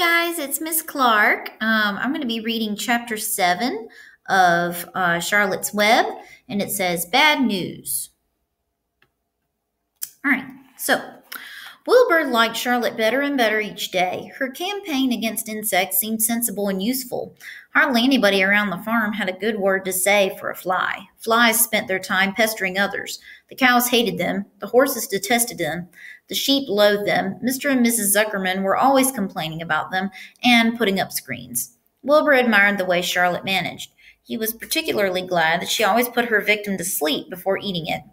Guys, it's Miss Clark. I'm going to be reading chapter 7 of Charlotte's Web, and it says Bad News. All right, so Wilbur liked Charlotte better and better each day. Her campaign against insects seemed sensible and useful. Hardly anybody around the farm had a good word to say for a fly. Flies spent their time pestering others. The cows hated them. The horses detested them. The sheep loathed them. Mr. and Mrs. Zuckerman were always complaining about them and putting up screens. Wilbur admired the way Charlotte managed. He was particularly glad that she always put her victim to sleep before eating it.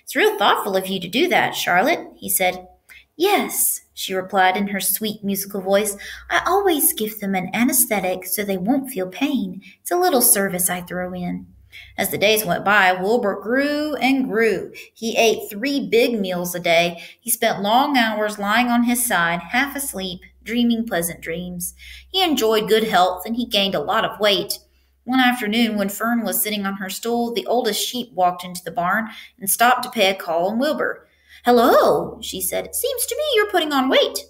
"It's real thoughtful of you to do that, Charlotte," he said. "Yes," she replied in her sweet musical voice. "I always give them an anesthetic so they won't feel pain. It's a little service I throw in." As the days went by, Wilbur grew and grew. He ate 3 big meals a day. He spent long hours lying on his side, half asleep, dreaming pleasant dreams. He enjoyed good health, and he gained a lot of weight. One afternoon, when Fern was sitting on her stool, the oldest sheep walked into the barn and stopped to pay a call on Wilbur. "Hello," she said. "It seems to me you're putting on weight."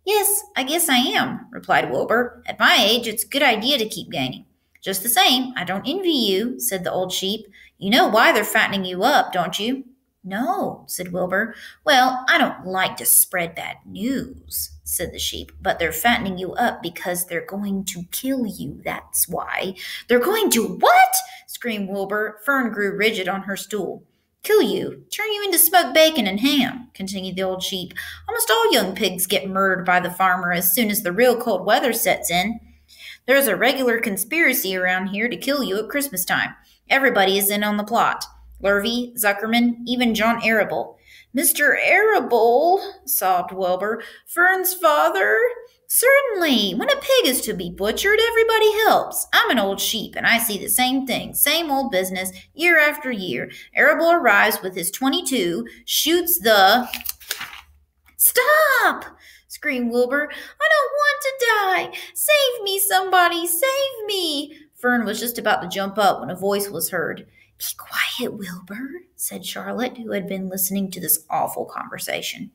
"Yes, I guess I am," replied Wilbur. "At my age, it's a good idea to keep gaining." "Just the same, I don't envy you," said the old sheep. "You know why they're fattening you up, don't you?" "No," said Wilbur. "Well, I don't like to spread bad news," said the sheep, "but they're fattening you up because they're going to kill you, that's why." "They're going to what?" screamed Wilbur. Fern grew rigid on her stool. "Kill you, turn you into smoked bacon and ham," continued the old sheep. "Almost all young pigs get murdered by the farmer as soon as the real cold weather sets in. There's a regular conspiracy around here to kill you at Christmas time. Everybody is in on the plot. Lurvy, Zuckerman, even John Arable." "Mr. Arable," sobbed Wilbur. "Fern's father?" "Certainly. When a pig is to be butchered, everybody helps. I'm an old sheep, and I see the same thing, same old business, year after year. Arable arrives with his 22, shoots the—" "Stop!" screamed Wilbur. "I don't want to die. Save me, somebody, save me." Fern was just about to jump up when a voice was heard. "Be quiet, Wilbur," said Charlotte, who had been listening to this awful conversation.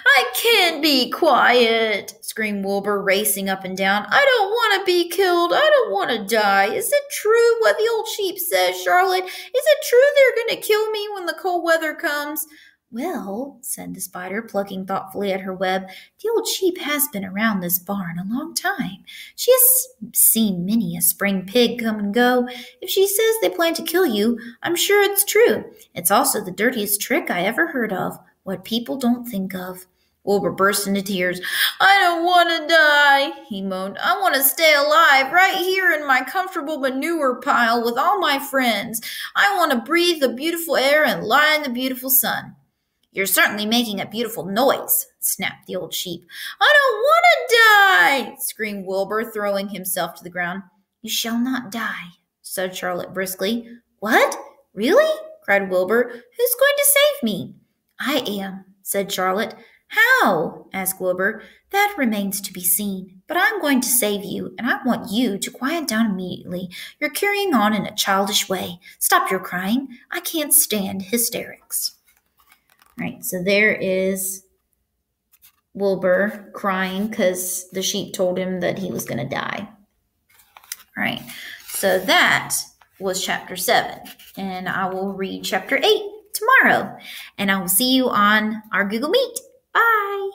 "I can't be quiet," screamed Wilbur, racing up and down. "I don't want to be killed. I don't want to die. Is it true what the old sheep says, Charlotte? Is it true they're going to kill me when the cold weather comes?" "Well," said the spider, plucking thoughtfully at her web, "the old sheep has been around this barn a long time. She has seen many a spring pig come and go. If she says they plan to kill you, I'm sure it's true. It's also the dirtiest trick I ever heard of, what people don't think of." Wilbur burst into tears. "I don't want to die," he moaned. "I want to stay alive right here in my comfortable manure pile with all my friends. I want to breathe the beautiful air and lie in the beautiful sun." "You're certainly making a beautiful noise," snapped the old sheep. "I don't want to die," screamed Wilbur, throwing himself to the ground. "You shall not die," said Charlotte briskly. "What? Really?" cried Wilbur. "Who's going to save me?" "I am," said Charlotte. "How?" asked Wilbur. "That remains to be seen. But I'm going to save you, and I want you to quiet down immediately. You're carrying on in a childish way. Stop your crying. I can't stand hysterics." All right, so there is Wilbur crying because the sheep told him that he was going to die. All right, so that was chapter 7, and I will read chapter 8 tomorrow, and I will see you on our Google Meet. Bye.